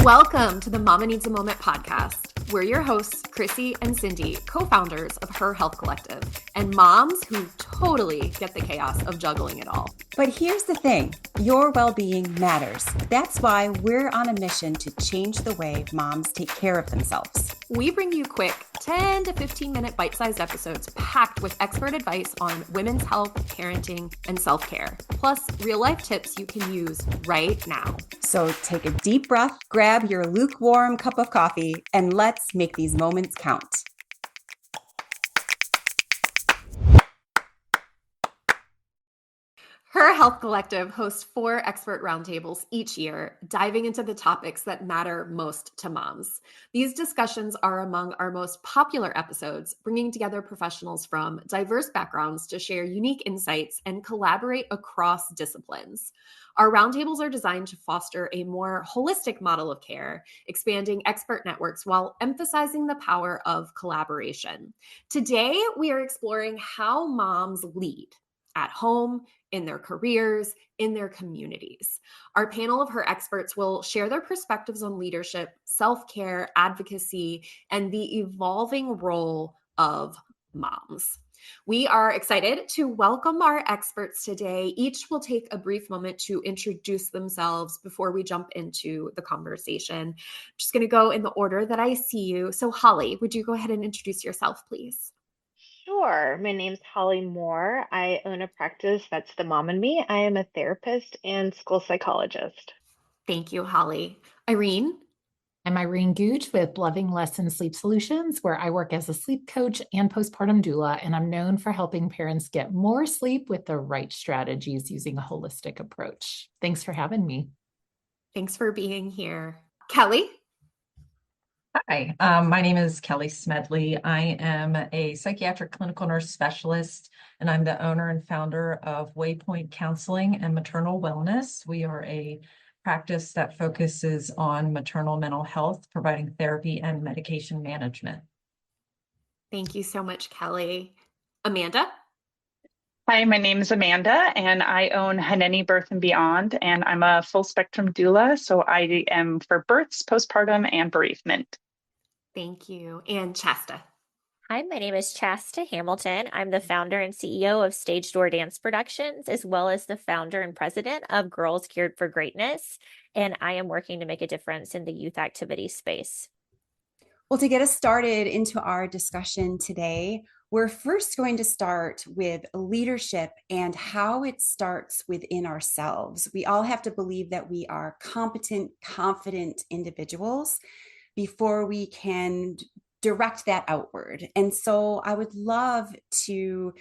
Welcome to the Mama Needs a Moment podcast. We're your hosts, Chrissy and Cindy, co-founders of HER Health Collective, and moms who totally get the chaos of juggling it all. But here's the thing, your well-being matters. That's why we're on a mission to change the way moms take care of themselves. We bring you quick 10 to 15 minute bite-sized episodes packed with expert advice on women's health, parenting, and self-care, plus real-life tips you can use right now. So take a deep breath, grab your lukewarm cup of coffee, and let's make these moments count. HER Health Collective hosts 4 expert roundtables each year, diving into the topics that matter most to moms. These discussions are among our most popular episodes, bringing together professionals from diverse backgrounds to share unique insights and collaborate across disciplines. Our roundtables are designed to foster a more holistic model of care, expanding expert networks while emphasizing the power of collaboration. Today, we are exploring how moms lead at home, in their careers, in their communities. Our panel of HER experts will share their perspectives on leadership, self-care, advocacy, and the evolving role of moms. We are excited to welcome our experts today. Each will take a brief moment to introduce themselves before we jump into the conversation. I'm just going to go in the order that I see you. So Holly, would you go ahead and introduce yourself, please? Sure. My name's Holly Moore. I own a practice that's the Mom and Me. I am a therapist and school psychologist. Thank you, Holly. Irene? I'm Irene Gooch with Loving Lesson Sleep Solutions, where I work as a sleep coach and postpartum doula, and I'm known for helping parents get more sleep with the right strategies using a holistic approach. Thanks for having me. Thanks for being here. Kelly? Hi, my name is Kelly Smedley. I am a psychiatric clinical nurse specialist, and I'm the owner and founder of Waypoint Counseling and Maternal Wellness. We are a practice that focuses on maternal mental health, providing therapy and medication management. Thank you so much, Kelly. Amanda? Hi, my name is Amanda, and I own Haneni Birth and Beyond, and I'm a full spectrum doula, so I am for births, postpartum, and bereavement. Thank you. And Chasta? Hi, my name is Chasta Hamilton. I'm the founder and CEO of Stage Door Dance Productions, as well as the founder and president of Girls Geared for Greatness, and I am working to make a difference in the youth activity space. Well, to get us started into our discussion today, we're first going to start with leadership and how it starts within ourselves. We all have to believe that we are competent, confident individuals before we can direct that outward. And so I would love to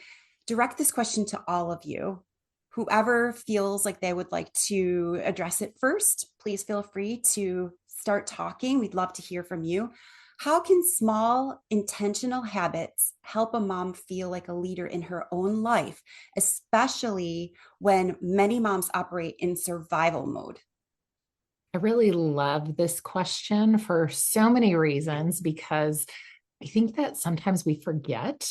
direct this question to all of you. Whoever feels like they would like to address it first, please feel free to start talking. We'd love to hear from you. How can small intentional habits help a mom feel like a leader in her own life, especially when many moms operate in survival mode? I really love this question for so many reasons, because I think that sometimes we forget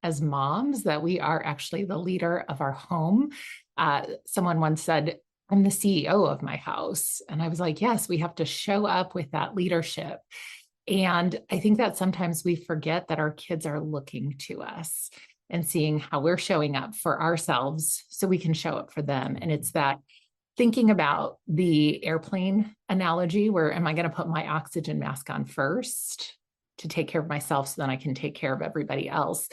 as moms that we are actually the leader of our home. Someone once said, I'm the CEO of my house. And I was like, yes, we have to show up with that leadership. And I think that sometimes we forget that our kids are looking to us and seeing how we're showing up for ourselves so we can show up for them. And it's that thinking about the airplane analogy where am I going to put my oxygen mask on first to take care of myself so then I can take care of everybody else.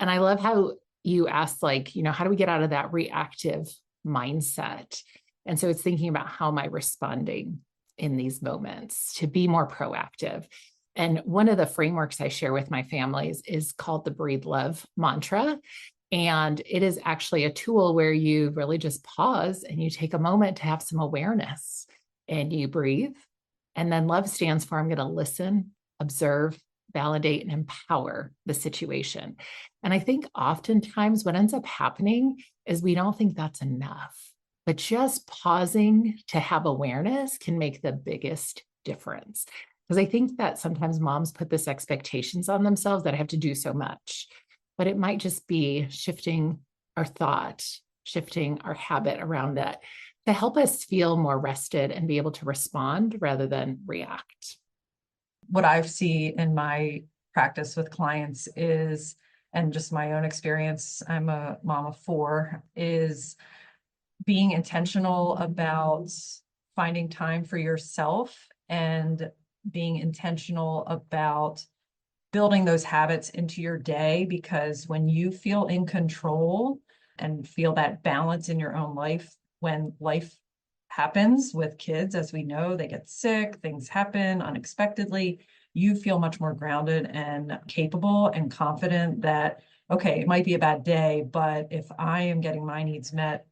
And I love how you asked, like, how do we get out of that reactive mindset? And so it's thinking about how am I responding in these moments to be more proactive. And one of the frameworks I share with my families is called the Breathe Love mantra. And it is actually a tool where you really just pause and you take a moment to have some awareness and you breathe. And then love stands for I'm going to listen, observe, validate, and empower the situation. And I think oftentimes what ends up happening is we don't think that's enough, but just pausing to have awareness can make the biggest difference. Because I think that sometimes moms put this expectations on themselves that I have to do so much, but it might just be shifting our thought, shifting our habit around it. to help us feel more rested and be able to respond rather than react. What I've seen in my practice with clients is, and just my own experience, I'm a mom of 4, is being intentional about finding time for yourself and being intentional about building those habits into your day, because when you feel in control and feel that balance in your own life, when life happens with kids, as we know, they get sick, things happen unexpectedly, you feel much more grounded and capable and confident that, okay, it might be a bad day, but if I am getting my needs met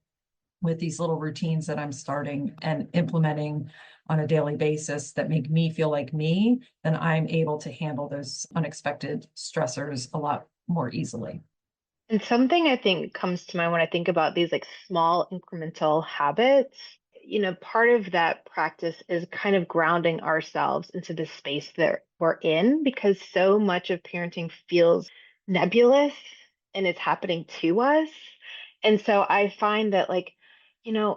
with these little routines that I'm starting and implementing on a daily basis that make me feel like me, then I'm able to handle those unexpected stressors a lot more easily. And something I think comes to mind when I think about these like small incremental habits, part of that practice is kind of grounding ourselves into the space that we're in, because so much of parenting feels nebulous and it's happening to us. And so I find that like,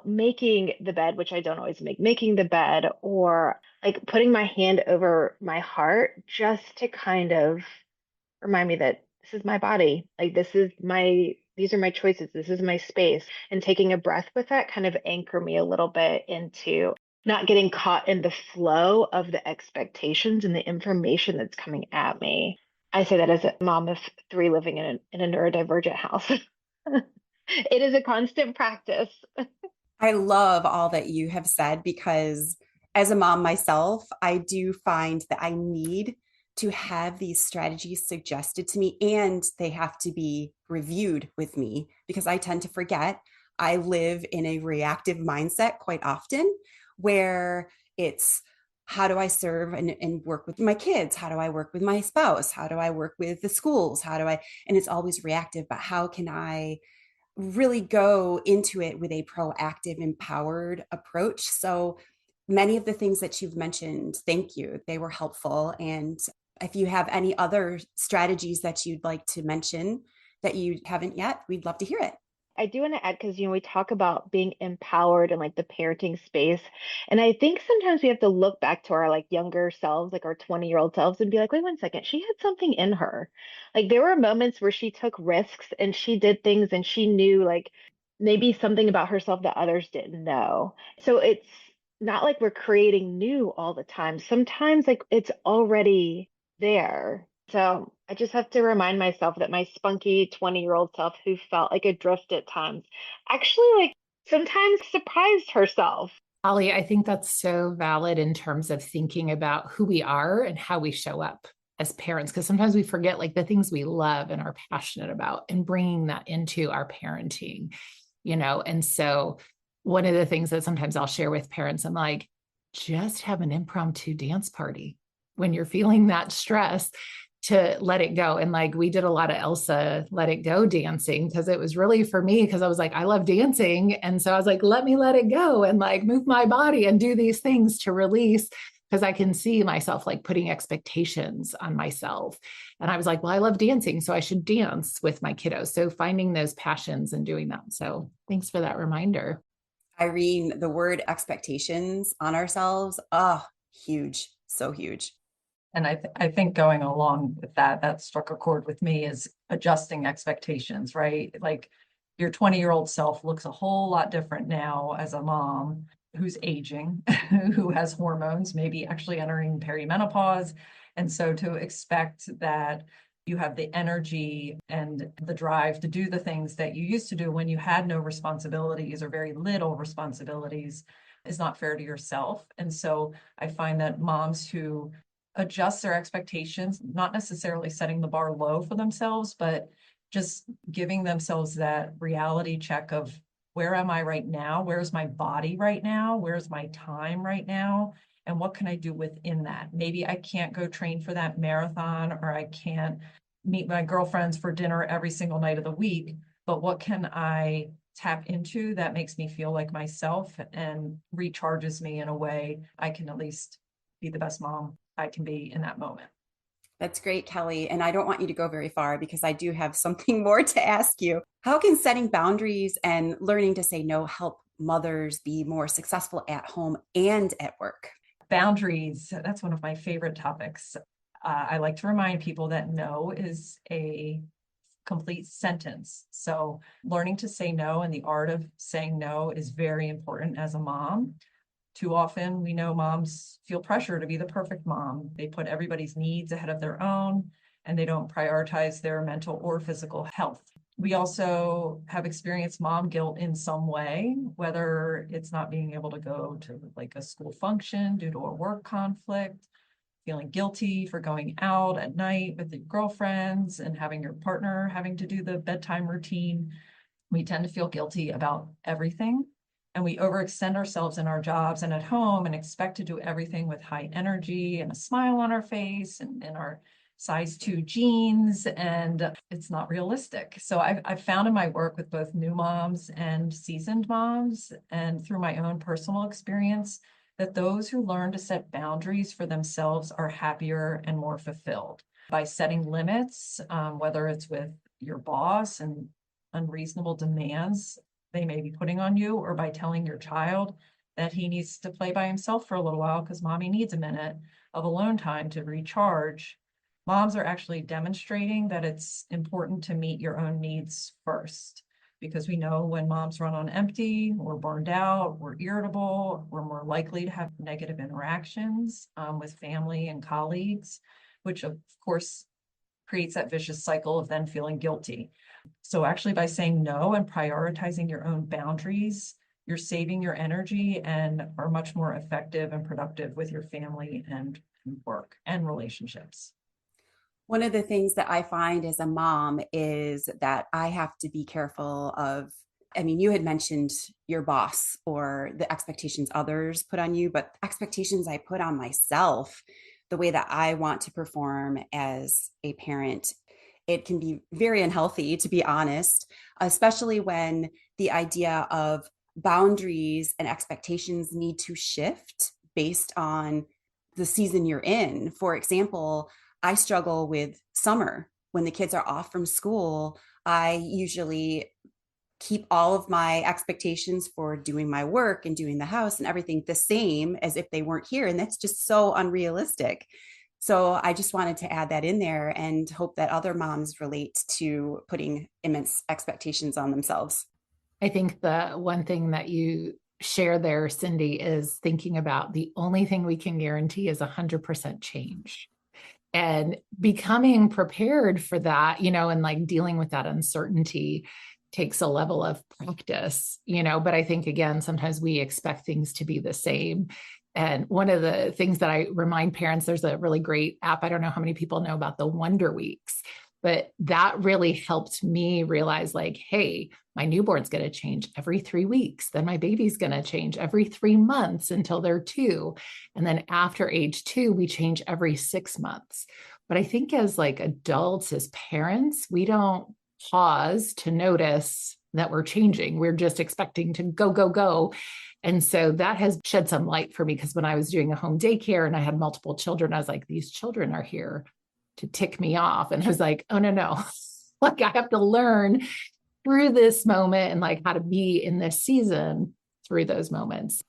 making the bed, which I don't always make, making the bed or like putting my hand over my heart just to kind of remind me that this is my body. Like these are my choices. This is my space. And taking a breath with that kind of anchor me a little bit into not getting caught in the flow of the expectations and the information that's coming at me. I say that as a mom of 3 living in a neurodivergent house. It is a constant practice. I love all that you have said, because as a mom myself, I do find that I need to have these strategies suggested to me, and they have to be reviewed with me because I tend to forget. I live in a reactive mindset quite often, where it's how do I serve and work with my kids? How do I work with my spouse? How do I work with the schools? And it's always reactive, but how can I really go into it with a proactive, empowered approach? So many of the things that you've mentioned, thank you. They were helpful. And if you have any other strategies that you'd like to mention that you haven't yet, we'd love to hear it. I do want to add, because we talk about being empowered in like the parenting space. And I think sometimes we have to look back to our like younger selves, like our 20-year-old selves, and be like, wait 1 second, she had something in her. Like there were moments where she took risks and she did things and she knew like maybe something about herself that others didn't know. So it's not like we're creating new all the time. Sometimes like it's already there. So I just have to remind myself that my spunky 20-year-old self who felt like adrift at times actually like sometimes surprised herself. Holly, I think that's so valid in terms of thinking about who we are and how we show up as parents, because sometimes we forget like the things we love and are passionate about and bringing that into our parenting, And so one of the things that sometimes I'll share with parents, I'm like, just have an impromptu dance party when you're feeling that stress, to let it go. And like we did a lot of Elsa let it go dancing, because it was really for me, because I was like, I love dancing. And so I was like, let me let it go and like move my body and do these things to release, because I can see myself like putting expectations on myself. And I was like, well, I love dancing, so I should dance with my kiddos. So finding those passions and doing that. So thanks for that reminder. Irene, the word expectations on ourselves, huge, so huge. And I think going along with that struck a chord with me, is adjusting expectations, right? Like your 20-year-old self looks a whole lot different now as a mom who's aging, who has hormones, maybe actually entering perimenopause. And so to expect that you have the energy and the drive to do the things that you used to do when you had no responsibilities or very little responsibilities is not fair to yourself. And so I find that moms who adjust their expectations, not necessarily setting the bar low for themselves, but just giving themselves that reality check of, where am I right now? Where's my body right now? Where's my time right now? And what can I do within that? Maybe I can't go train for that marathon, or I can't meet my girlfriends for dinner every single night of the week, but what can I tap into that makes me feel like myself and recharges me in a way I can at least be the best mom I can be in that moment. That's great, Kelly. And I don't want you to go very far, because I do have something more to ask you. How can setting boundaries and learning to say no help mothers be more successful at home and at work? Boundaries, that's one of my favorite topics. I like to remind people that no is a complete sentence. So learning to say no and the art of saying no is very important as a mom. Too often, we know moms feel pressure to be the perfect mom. They put everybody's needs ahead of their own, and they don't prioritize their mental or physical health. We also have experienced mom guilt in some way, whether it's not being able to go to like a school function due to a work conflict, feeling guilty for going out at night with your girlfriends and having your partner having to do the bedtime routine. We tend to feel guilty about everything, and we overextend ourselves in our jobs and at home and expect to do everything with high energy and a smile on our face and in our size 2 jeans, and it's not realistic. So I've found in my work with both new moms and seasoned moms, and through my own personal experience, that those who learn to set boundaries for themselves are happier and more fulfilled. By setting limits, whether it's with your boss and unreasonable demands they may be putting on you, or by telling your child that he needs to play by himself for a little while because mommy needs a minute of alone time to recharge, moms are actually demonstrating that it's important to meet your own needs first. Because we know when moms run on empty, we're burned out, we're irritable, we're more likely to have negative interactions with family and colleagues, which of course creates that vicious cycle of then feeling guilty. So actually by saying no and prioritizing your own boundaries, you're saving your energy and are much more effective and productive with your family and work and relationships. One of the things that I find as a mom is that I have to be careful of, I mean, you had mentioned your boss or the expectations others put on you, but expectations I put on myself, the way that I want to perform as a parent, it can be very unhealthy, to be honest, especially when the idea of boundaries and expectations need to shift based on the season you're in. For example, I struggle with summer when the kids are off from school. I usually keep all of my expectations for doing my work and doing the house and everything the same as if they weren't here. And that's just so unrealistic. So I just wanted to add that in there and hope that other moms relate to putting immense expectations on themselves. I think the one thing that you share there, Cindy, is thinking about the only thing we can guarantee is 100% change. And becoming prepared for that, and like dealing with that uncertainty takes a level of practice, but I think, again, sometimes we expect things to be the same. And one of the things that I remind parents, there's a really great app. I don't know how many people know about the Wonder Weeks, but that really helped me realize, like, hey, my newborn's going to change every 3 weeks. Then my baby's going to change every 3 months until they're 2. And then after age 2, we change every 6 months. But I think as like adults, as parents, we don't pause to notice that we're changing. We're just expecting to go, go, go. And so that has shed some light for me, because when I was doing a home daycare and I had multiple children, I was like, these children are here to tick me off. And I was like, oh, no. Like, I have to learn through this moment and like how to be in this season through those moments.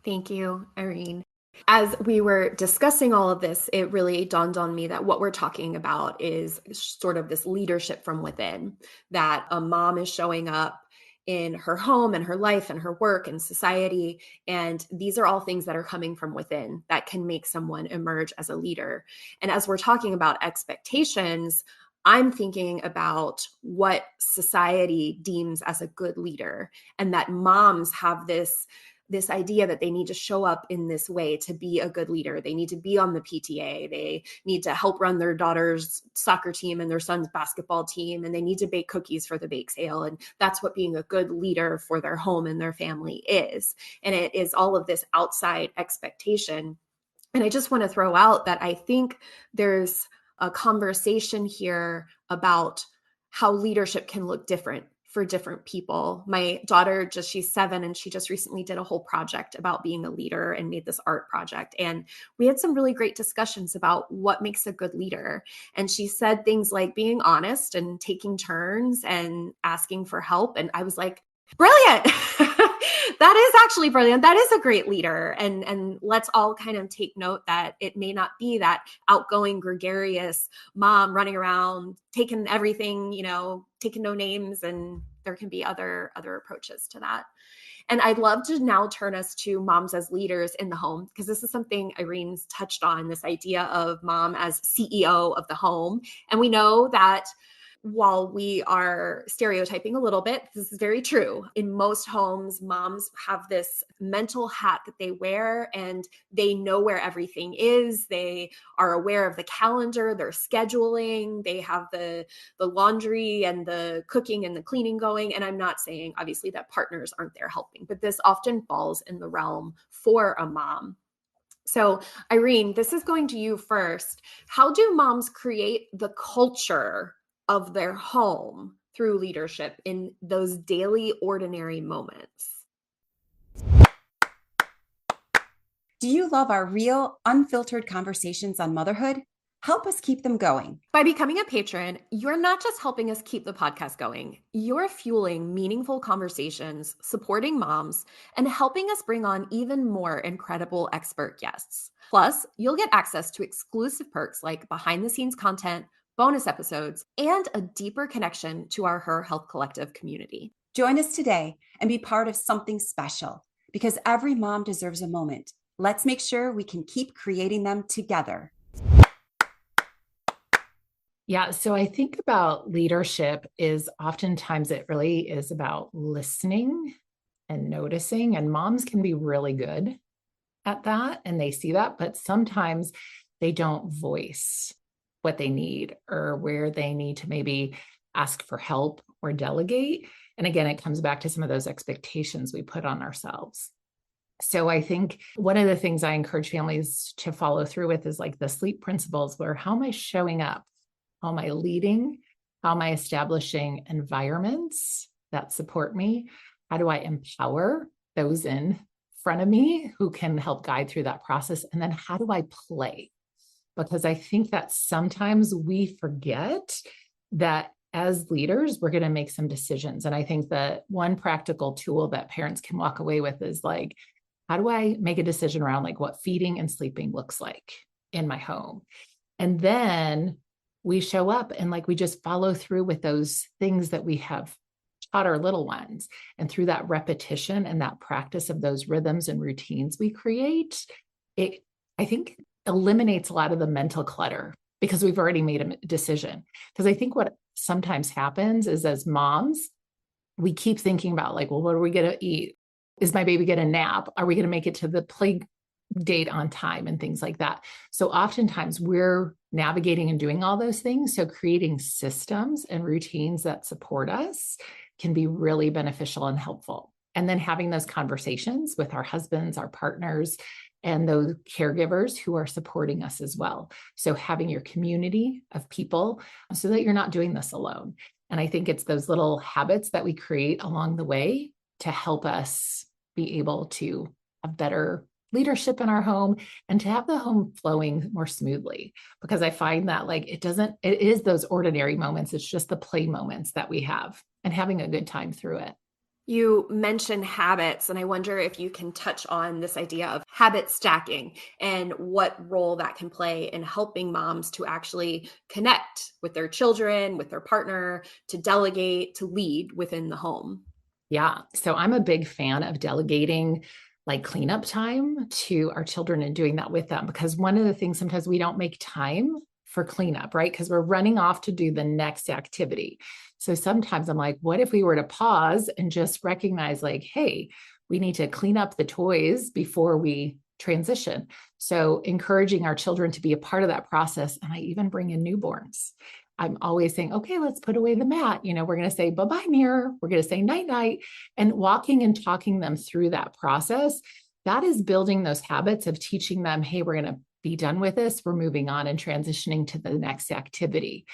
Thank you, Irene. As we were discussing all of this, it really dawned on me that what we're talking about is sort of this leadership from within, that a mom is showing up in her home and her life and her work and society. And these are all things that are coming from within that can make someone emerge as a leader. And as we're talking about expectations, I'm thinking about what society deems as a good leader, and that moms have this idea that they need to show up in this way to be a good leader. They need to be on the PTA. They need to help run their daughter's soccer team and their son's basketball team. And they need to bake cookies for the bake sale. And that's what being a good leader for their home and their family is. And it is all of this outside expectation. And I just want to throw out that I think there's a conversation here about how leadership can look different for different people. My daughter, she's 7, and she just recently did a whole project about being a leader and made this art project. And we had some really great discussions about what makes a good leader. And she said things like being honest and taking turns and asking for help. And I was like, Brilliant. That is actually brilliant. That is a great leader. And let's all kind of take note that it may not be that outgoing, gregarious mom running around, taking everything, taking no names, and there can be other approaches to that. And I'd love to now turn us to moms as leaders in the home, because this is something Irene's touched on, this idea of mom as CEO of the home. And we know that while we are stereotyping a little bit, this is very true. In most homes, moms have this mental hat that they wear, and they know where everything is. They are aware of the calendar, their scheduling, they have the laundry and the cooking and the cleaning going. And I'm not saying, obviously, that partners aren't there helping, but this often falls in the realm for a mom. So, Irene, this is going to you first. How do moms create the culture of their home through leadership in those daily, ordinary moments? Do you love our real, unfiltered conversations on motherhood? Help us keep them going. By becoming a patron, you're not just helping us keep the podcast going, you're fueling meaningful conversations, supporting moms, and helping us bring on even more incredible expert guests. Plus, you'll get access to exclusive perks like behind-the-scenes content, bonus episodes, and a deeper connection to our HER Health Collective community. Join us today and be part of something special, because every mom deserves a moment. Let's make sure we can keep creating them together. Yeah. So I think about leadership is oftentimes it really is about listening and noticing, and moms can be really good at that and they see that, but sometimes they don't voice what they need or where they need to maybe ask for help or delegate. And again, it comes back to some of those expectations we put on ourselves. So I think one of the things I encourage families to follow through with is like the sleep principles, where how am I showing up? How am I leading? How am I establishing environments that support me? How do I empower those in front of me who can help guide through that process? And then how do I play? Because I think that sometimes we forget that as leaders, we're going to make some decisions. And I think that one practical tool that parents can walk away with is like, how do I make a decision around like what feeding and sleeping looks like in my home? And then we show up and like we just follow through with those things that we have taught our little ones. And through that repetition and that practice of those rhythms and routines we create, it, I think, eliminates a lot of the mental clutter because we've already made a decision. Because I think what sometimes happens is as moms, we keep thinking about like, well, what are we going to eat? Is my baby going to nap? Are we going to make it to the play date on time and things like that? So oftentimes we're navigating and doing all those things. So creating systems and routines that support us can be really beneficial and helpful. And then having those conversations with our husbands, our partners, and those caregivers who are supporting us as well. So having your community of people so that you're not doing this alone. And I think it's those little habits that we create along the way to help us be able to have better leadership in our home and to have the home flowing more smoothly. Because I find that like it is those ordinary moments. It's just the play moments that we have and having a good time through it. You mentioned habits, and I wonder if you can touch on this idea of habit stacking and what role that can play in helping moms to actually connect with their children, with their partner, to delegate, to lead within the home. Yeah. So I'm a big fan of delegating like cleanup time to our children and doing that with them, because one of the things sometimes we don't make time for cleanup, right? Because we're running off to do the next activity. So sometimes I'm like, what if we were to pause and just recognize like, hey, we need to clean up the toys before we transition. So encouraging our children to be a part of that process. And I even bring in newborns. I'm always saying, okay, let's put away the mat. We're going to say bye-bye mirror. We're going to say night-night, and walking and talking them through that process. That is building those habits of teaching them, hey, we're going to be done with this. We're moving on and transitioning to the next activity.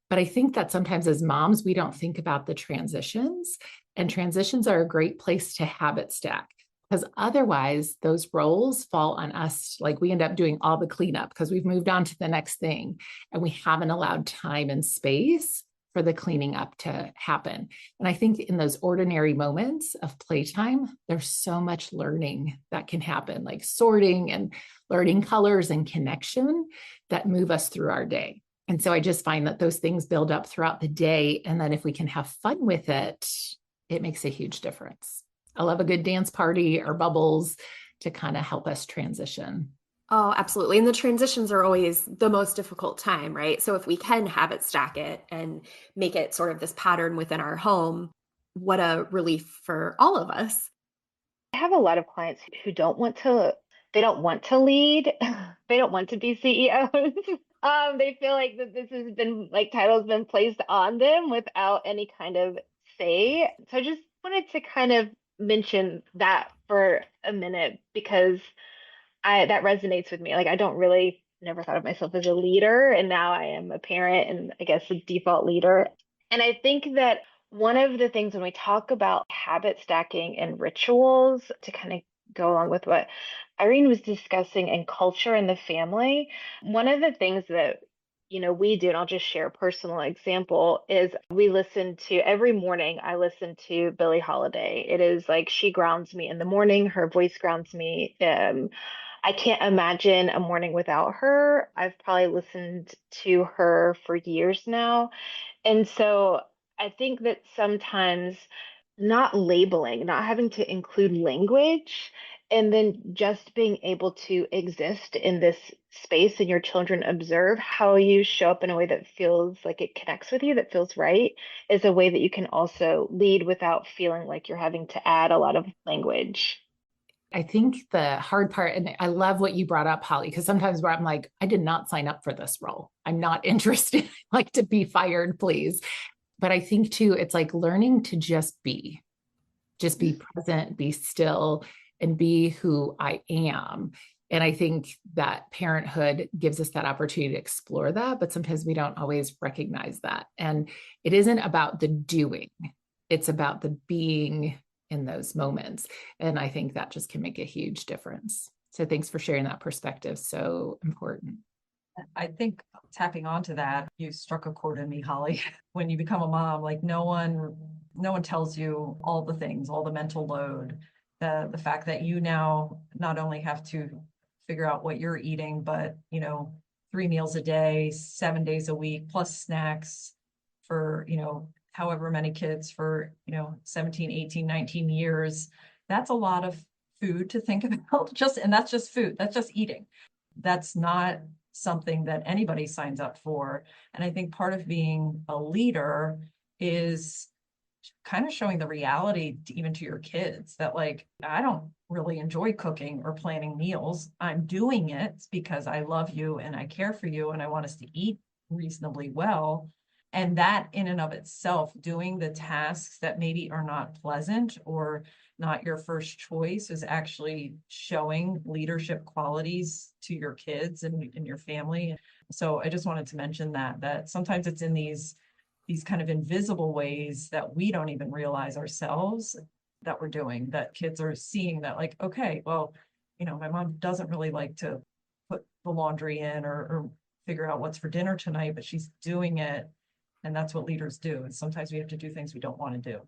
But I think that sometimes as moms, we don't think about the transitions, and transitions are a great place to habit stack. Because otherwise those roles fall on us. Like we end up doing all the cleanup because we've moved on to the next thing and we haven't allowed time and space for the cleaning up to happen. And I think in those ordinary moments of playtime, there's so much learning that can happen, like sorting and learning colors and connection that move us through our day. And so I just find that those things build up throughout the day. And then if we can have fun with it, it makes a huge difference. I love a good dance party or bubbles to kind of help us transition. Oh, absolutely. And the transitions are always the most difficult time, right? So if we can habit stack it and make it sort of this pattern within our home, what a relief for all of us. I have a lot of clients who they don't want to lead. They don't want to be CEOs. They feel like that this has been like title's been placed on them without any kind of say. So I just wanted to kind of mention that for a minute because that resonates with me. Like I don't really never thought of myself as a leader, and now I am a parent and I guess a default leader. And I think that one of the things when we talk about habit stacking and rituals to kind of go along with what Irene was discussing and culture in the family, one of the things that we do, and I'll just share a personal example, is we listen to every morning. I listen to Billie Holiday. It is like she grounds me in the morning. Her voice grounds me. I can't imagine a morning without her. I've probably listened to her for years now. And so I think that sometimes not labeling, not having to include language, and then just being able to exist in this space and your children observe how you show up in a way that feels like it connects with you, that feels right, is a way that you can also lead without feeling like you're having to add a lot of language. I think the hard part, and I love what you brought up, Holly, because sometimes where I'm like, I did not sign up for this role. I'm not interested, like to be fired, please. But I think too, it's like learning to just be present, be still, and be who I am. And I think that parenthood gives us that opportunity to explore that, but sometimes we don't always recognize that. And it isn't about the doing, it's about the being in those moments. And I think that just can make a huge difference. So thanks for sharing that perspective. So important. I think tapping onto that, you struck a chord in me, Holly. When you become a mom, like no one tells you all the things, all the mental load, the fact that you now not only have to figure out what you're eating, but 3 meals a day, 7 days a week, plus snacks for, however many kids for, 17, 18, 19 years. That's a lot of food to think about. And that's just food. That's just eating. That's not something that anybody signs up for. And I think part of being a leader is kind of showing the reality even to your kids that like, I don't really enjoy cooking or planning meals. I'm doing it because I love you and I care for you and I want us to eat reasonably well. And that in and of itself, doing the tasks that maybe are not pleasant or not your first choice is actually showing leadership qualities to your kids and your family. So I just wanted to mention that sometimes it's in these kind of invisible ways that we don't even realize ourselves that we're doing, that kids are seeing that like, okay, well, my mom doesn't really like to put the laundry in or figure out what's for dinner tonight, but she's doing it. And that's what leaders do. And sometimes we have to do things we don't want to do.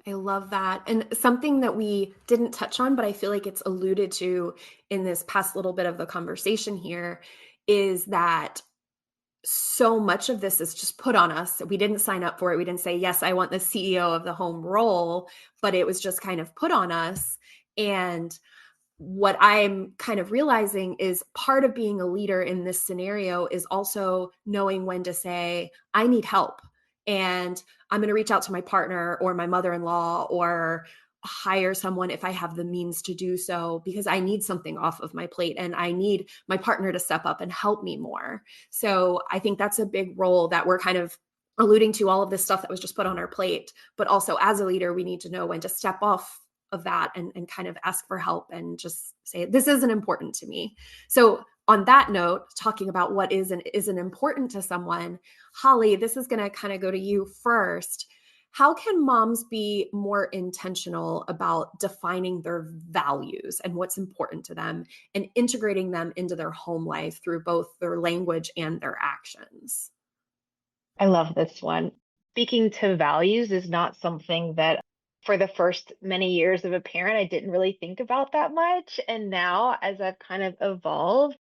I love that. And something that we didn't touch on, but I feel like it's alluded to in this past little bit of the conversation here, is that so much of this is just put on us. We didn't sign up for it. We didn't say, yes, I want the CEO of the home role, but it was just kind of put on us. And what I'm kind of realizing is part of being a leader in this scenario is also knowing when to say, I need help. And I'm going to reach out to my partner or my mother-in-law or hire someone if I have the means to do so, because I need something off of my plate and I need my partner to step up and help me more. So I think that's a big role that we're kind of alluding to, all of this stuff that was just put on our plate. But also as a leader, we need to know when to step off of that and kind of ask for help and just say, this isn't important to me. So on that note, talking about what is and isn't important to someone, Holly, this is going to kind of go to you first. How can moms be more intentional about defining their values and what's important to them and integrating them into their home life through both their language and their actions? I love this one. Speaking to values is not something that for the first many years of a parent, I didn't really think about that much. And now, as I've kind of evolved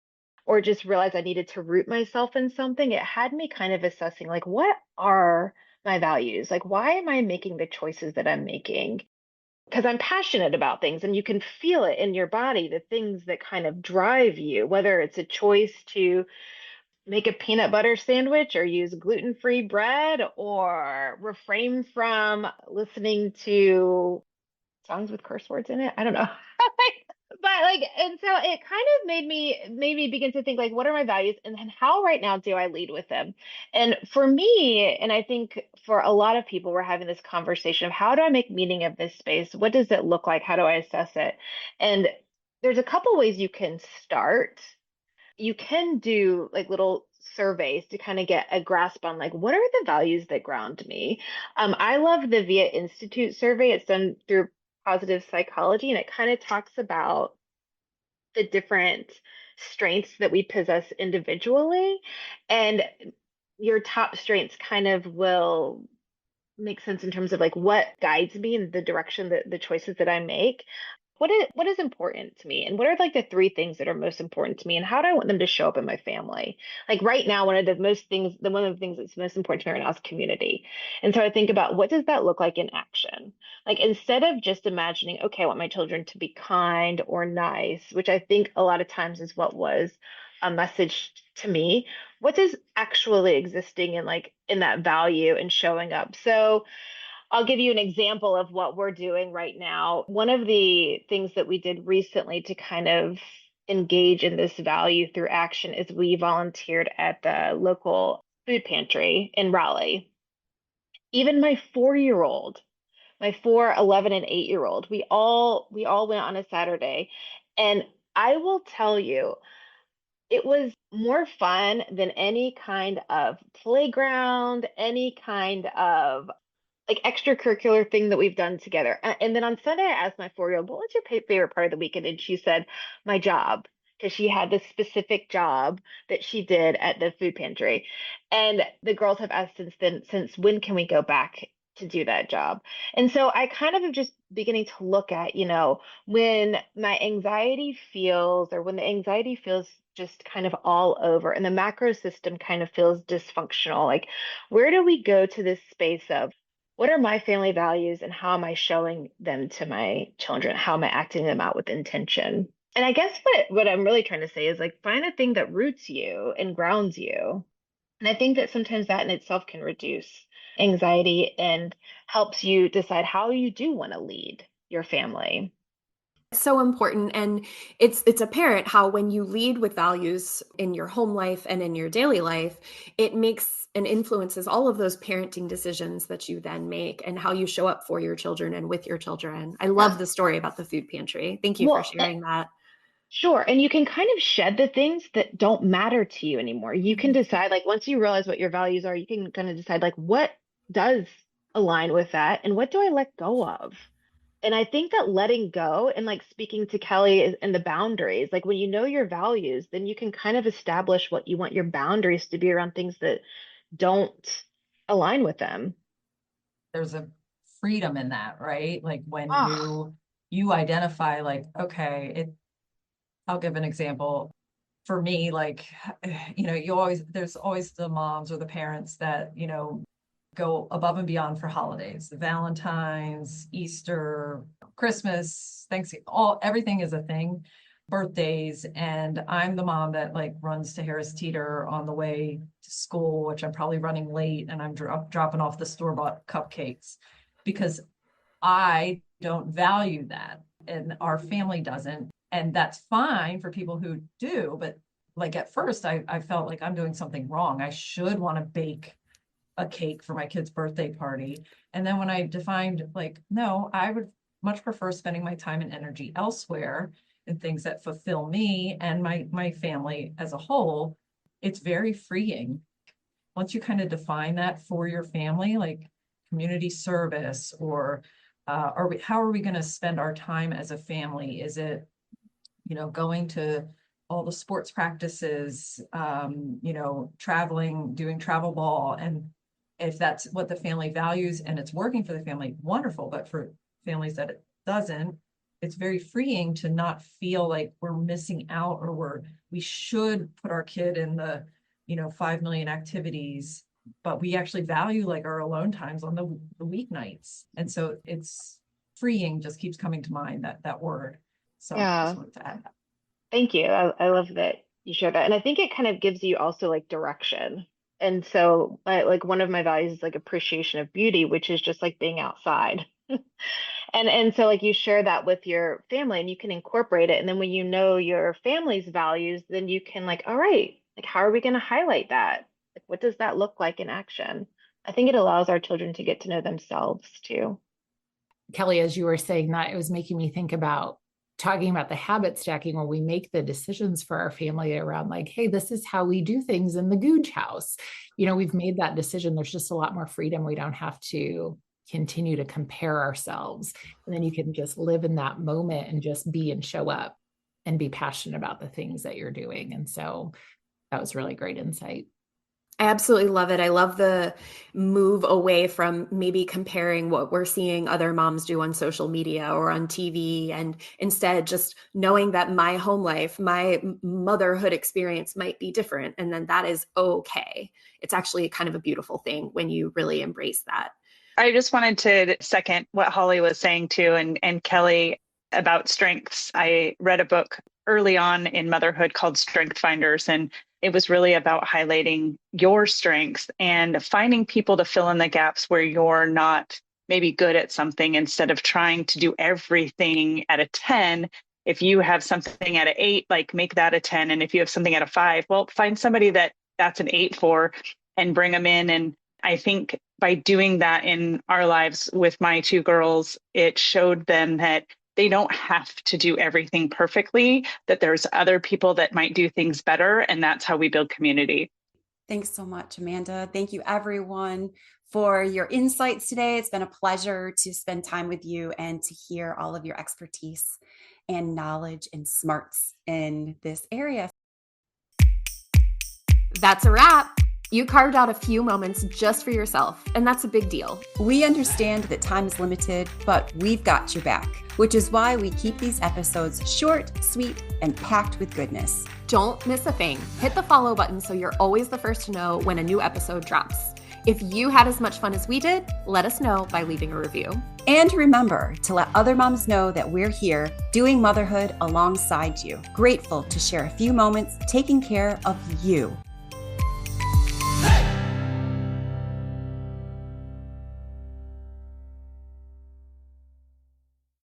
or just realized I needed to root myself in something, it had me kind of assessing like, what are my values? Like, why am I making the choices that I'm making? Because I'm passionate about things and you can feel it in your body, the things that kind of drive you, whether it's a choice to make a peanut butter sandwich or use gluten-free bread or refrain from listening to songs with curse words in it. I don't know. But like, and so it kind of made me begin to think like, what are my values and then how right now do I lead with them? And for me, and I think for a lot of people, we're having this conversation of how do I make meaning of this space? What does it look like? How do I assess it? And there's a couple ways you can start. You can do like little surveys to kind of get a grasp on like what are the values that ground me. I love the Via Institute survey. It's done through positive psychology, and it kind of talks about the different strengths that we possess individually, and your top strengths kind of will make sense in terms of like what guides me in the direction that the choices that I make. What is important to me and what are like the three things that are most important to me and how do I want them to show up in my family? Like right now, one of the things that's most important to me right now is community. And so I think about what does that look like in action? Like instead of just imagining, okay, I want my children to be kind or nice, which I think a lot of times is what was a message to me, what is actually existing in like in that value and showing up? So I'll give you an example of what we're doing right now. One of the things that we did recently to kind of engage in this value through action is we volunteered at the local food pantry in Raleigh. Even my 4-year-old, my 4, 11, and 8-year-old, we all went on a Saturday. And I will tell you, it was more fun than any kind of playground, any kind of like extracurricular thing that we've done together. And then on Sunday, I asked my 4-year-old, what was your favorite part of the weekend? And she said, my job, because she had this specific job that she did at the food pantry. And the girls have asked since then, since when can we go back to do that job? And so I kind of am just beginning to look at, when my anxiety feels, or when the anxiety feels just kind of all over and the macro system kind of feels dysfunctional, like where do we go to this space of what are my family values and how am I showing them to my children? How am I acting them out with intention? And I guess what I'm really trying to say is like find a thing that roots you and grounds you. And I think that sometimes that in itself can reduce anxiety and helps you decide how you do want to lead your family. So important, and it's apparent how when you lead with values in your home life and in your daily life, it makes and influences all of those parenting decisions that you then make and how you show up for your children and with your children. I love the story about the food pantry. Thank you for Well, sharing that. sure. And you can kind of shed the things that don't matter to you anymore. You can decide, like, once you realize what your values are, you can kind of decide, like, what does align with that and what do I let go of? And I think that letting go and like speaking to and the boundaries, like when you know your values, then you can kind of establish what you want your boundaries to be around things that don't align with them. There's a freedom in that, right? Like when Ah, you identify like, okay, I'll give an example. For me, like, there's always the moms or the parents that, go above and beyond for holidays, Valentine's, Easter, Christmas, Thanksgiving, everything is a thing, birthdays. And I'm the mom that like runs to Harris Teeter on the way to school, which I'm probably running late and I'm dropping off the store-bought cupcakes because I don't value that and our family doesn't. And that's fine for people who do, but like at first I felt like I'm doing something wrong. I should want to bake a cake for my kid's birthday party. And then when I defined like, no, I would much prefer spending my time and energy elsewhere in things that fulfill me and my family as a whole, it's very freeing. Once you kind of define that for your family, like community service or how are we going to spend our time as a family? Is it, going to all the sports practices, traveling, doing travel ball and if that's what the family values and it's working for the family, wonderful. But for families that it doesn't, it's very freeing to not feel like we're missing out, or we should put our kid in the, 5 million activities, but we actually value like our alone times on the weeknights. And so it's freeing, just keeps coming to mind, that word. So I just wanted to add that. Thank you. I love that you share that. And I think it kind of gives you also like direction. And so like one of my values is like appreciation of beauty, which is just like being outside. And so like you share that with your family and you can incorporate it. And then when you know your family's values, then you can like, all right, like how are we going to highlight that? Like what does that look like in action? I think it allows our children to get to know themselves too. Kelly, as you were saying that, it was making me think about talking about the habit stacking where we make the decisions for our family around like, hey, this is how we do things in the Gooch house. We've made that decision. There's just a lot more freedom. We don't have to continue to compare ourselves. And then you can just live in that moment and just be and show up and be passionate about the things that you're doing. And so that was really great insight. I absolutely love it. I love the move away from maybe comparing what we're seeing other moms do on social media or on TV, and instead just knowing that my home life, my motherhood experience might be different. And then that is okay. It's actually kind of a beautiful thing when you really embrace that. I just wanted to second what Holly was saying too, and Kelly, about strengths. I read a book early on in motherhood called Strength Finders, and it was really about highlighting your strengths and finding people to fill in the gaps where you're not maybe good at something, instead of trying to do everything at a 10. If you have something at an 8, like make that a 10. And if you have something at a 5, well, find somebody that's an 8 for and bring them in. And I think by doing that in our lives with my 2 girls, it showed them that they don't have to do everything perfectly, that there's other people that might do things better. And that's how we build community. Thanks so much, Amanda. Thank you, everyone, for your insights today. It's been a pleasure to spend time with you and to hear all of your expertise and knowledge and smarts in this area. That's a wrap. You carved out a few moments just for yourself, and that's a big deal. We understand that time is limited, but we've got your back, which is why we keep these episodes short, sweet, and packed with goodness. Don't miss a thing. Hit the follow button so you're always the first to know when a new episode drops. If you had as much fun as we did, let us know by leaving a review. And remember to let other moms know that we're here doing motherhood alongside you. Grateful to share a few moments taking care of you.